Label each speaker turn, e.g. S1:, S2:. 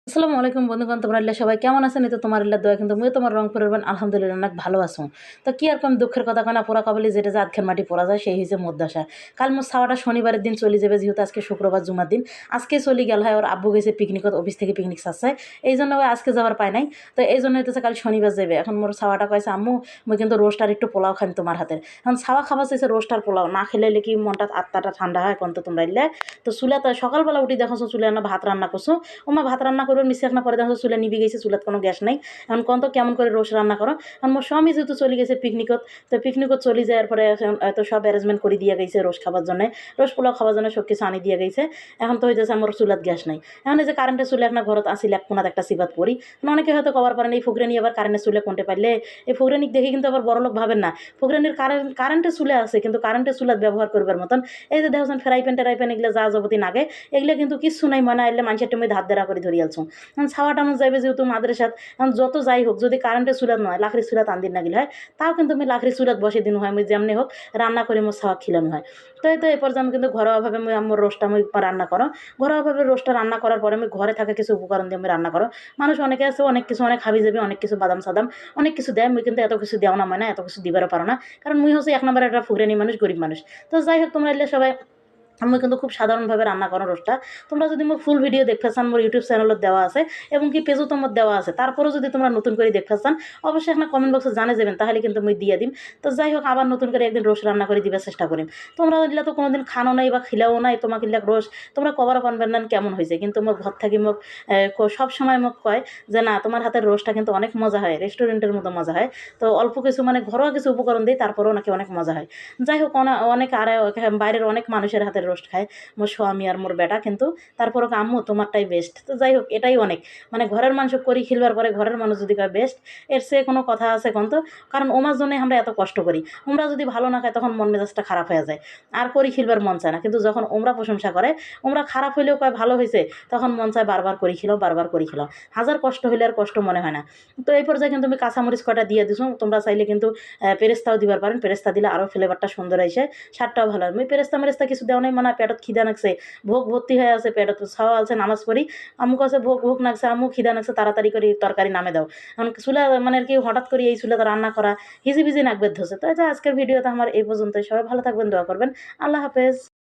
S1: আসসালামু আলাইকুম বন্ধুগণ, তোমরা সবাই কেমন আছেন? এই তো তোমার দোয়া কিন্তু মুই তোমার রংপুরের বোন আলহামদুলিল্লাহ অনেক ভালো আছো। তো কি আর কম দুঃখের কথা কনা পোড়া কবলে যেটা যে আধখের মাটি পড়া যায় সেই হিসেবে মধ্যাশা। কাল মোর ছাওয়াটা শনিবারের দিন চলে যাবে, যেহেতু আজকে শুক্রবার জুমার দিন। আজকে চলে গেল হয়, ওর আব্বু গেছে পিকনিকত, অফিস থেকে পিকনিক চাচ্ছে, এই জন্য ওই আজকে যাওয়ার পায় নাই। তো এই জন্য হইতেছে কাল শনিবার যাবে। এখন মোর ছাওয়াটা কয়েছে আম্মু মুই কিন্তু রোস্ট আর একটু পোলাও খাই তোমার হাতের। এখন ছাওয়া খাবার চাইছে রোস্ট আর পোলাও না খেলে কি মনটা আত্মাটা ঠান্ডা হয় কোন তো তোমরা ইল্লে। তো চুলা তো সকালবেলা উঠি দেখো চুলে না ভাত রান্না করছো, ওমা ভাত রান্না করবে মিশে এক না পরে দেখো চুলে নিবি গেছে, চুলাত কোনো গ্যাস নাই। এখন কোন তো কেমন করে রোজ রান্না করো। এখন মোর স্বামী যেহেতু চলে গেছে পিকনিকত, তো পিকনিকত চলে যাওয়ার পরে তো সব অ্যারেঞ্জমেন্ট করে দিয়ে গেছে রোজ খাবার জন্য, রোজ পোলাও খাবার জন্য সব কিছু আনি দিয়ে গেছে। এখন তো হইতেছে আমার চুলাত গ্যাস নাই। এখন এই যে কারেন্টের চুলে একটা ঘরত আসিল এক কোনাত একটা সিবাত পড়ি, অনেকে হয়তো কবার পারেন এই ফুকরানি আবার কারেন্টের চুলে কোনতে পারলে এই ফুকরানিক দেখে কিন্তু আবার বড় লোক ভাবেন না। ফুকরানির কারেন্টের চুলে আছে কিন্তু কারেন্টের চুলাত ব্যবহার করবার মতন এই যে দেখছেন ফ্রাই প্যান টেরাই প্যান এগুলো যা যাবতীয় নাগে এগুলো কিন্তু কিছু নাই, মনে আইলে মানুষের তুমি ধার দেরা করে ধরিয়ে আলছো। এখন ছাওয়াটা আমার যাইবে যেহেতু মাদ্রাসাত, এখন যত যাই হোক যদি কারেন্টের চুলাত নয় লাকড়ির চুলাত আনদিন না গেলে হয়, তাও কিন্তু আমি লাকড়ির চুলাত বসে দিন হয়, আমি যেমনি হোক রান্না করে মোর ছাওয়া খিলানো হয়। তো এই তো এই পর্যায়ে আমি কিন্তু ঘরোয়াভাবে আমি আমার রোস্টটা আমি রান্না করো, ঘরোয়াভাবে রোস্টটা রান্না করার পরে আমি ঘরে থাকা কিছু উপকরণ দিয়ে আমি রান্না করো। মানুষ অনেকে আছে অনেক কিছু অনেক হাবি যাবে, অনেক কিছু বাদাম সাদাম অনেক কিছু দেয়, মুই কিন্তু এত কিছু দেওয়া না, মানে এত কিছু দিবারও পারো না, কারণ মুই হচ্ছে এক নম্বর একটা ফুকরানি মানুষ, গরিব মানুষ। তো যাই হোক তোমরা এলে সবাই আমি কিন্তু খুব সাধারণভাবে রান্না করো রোস্টটা। তোমরা যদি মোর ফুল ভিডিও দেখতে চান মোর ইউটিউব চ্যানেলত দেওয়া আছে এবং কি পেজও তোমার দেওয়া আছে, তারপরেও যদি তোমরা নতুন করে দেখতে চান অবশ্যই এখানে কমেন্ট বক্সে জানে যাবেন, তাহলে কিন্তু মুই দিয়ে দিম। তো যাই হোক আবার নতুন করে একদিন রোস্ট রান্না করে দিবার চেষ্টা করিম। তোমরা এগুলা তো কোনোদিন খানো নাই বা খিলাও নাই, তোমাকে এগুলা রোস্ট তোমরা কবারও পানবেন না কেমন হয়েছে, কিন্তু মোর ঘর থাকি মোক সব সময় মোক কয় যে না তোমার হাতের রোস্টটা কিন্তু অনেক মজা হয়, রেস্টুরেন্টের মতো মজা হয়। তো অল্প কিছু মানে ঘরোয়া কিছু উপকরণ দিই তারপরেও নাকি অনেক মজা হয়। যাই হোক অনেক আর বাইরের অনেক মানুষের হাতের রোস্ট খায় মোর স্বামী আর মোর বেটা, কিন্তু তারপরও আম্মু তোমারটাই বেস্ট। তো যাই হোক এটাই অনেক, মানে ঘরের মানুষ করি খিলবার পরে ঘরের মানুষ যদি কয় বেস্ট, এর সে কোনো কথা আছে কোন তো। কারণ ওমার জন্যই আমরা এত কষ্ট করি, ওমরা যদি ভালো না খায় তখন মন মেজাজটা খারাপ হয়ে যায়, আর করি খিলবার মন চায় না। কিন্তু যখন ওমরা প্রশংসা করে, ওমরা খারাপ হইলেও কয় ভালো হয়েছে, তখন মন চায় বারবার করি খিলাও বারবার করি খিলাও, হাজার কষ্ট হইলে আর কষ্ট মনে হয় না। তো এই পর্যায়ে কিন্তু আমি কাঁচামরিচ কটা দিয়ে দিছো, তোমরা চাইলে কিন্তু পেরেস্তাও দিবার পারেন, পেরেস্তা দিলে আরও ফ্লেভারটা সুন্দর আসে, স্বাদটাও ভালো হয়। আমি পেরেস্তা মেরেস্তা কিছু দেওয়া নাই, মানে পেটত খিদা নাকছে, ভোগ ভর্তি হয়ে আছে পেটত, ছাওয়া আছে নামাজ পড়ি, আম্মু কাছে ভোগ ভোগ নাকছে, আম্মু খিদা নাকছে তাড়াতাড়ি করে তরকারি নামে দাও। কারণ চুলা মানে আর কি হঠাৎ করে এই চুলাতে রান্না করা হিজিবিজি নাকবেদ ধরছে। তো এই যে আজকের ভিডিওতে আমার এই পর্যন্তই, সবাই ভালো থাকবেন, দোয়া করবেন। আল্লাহ হাফেজ।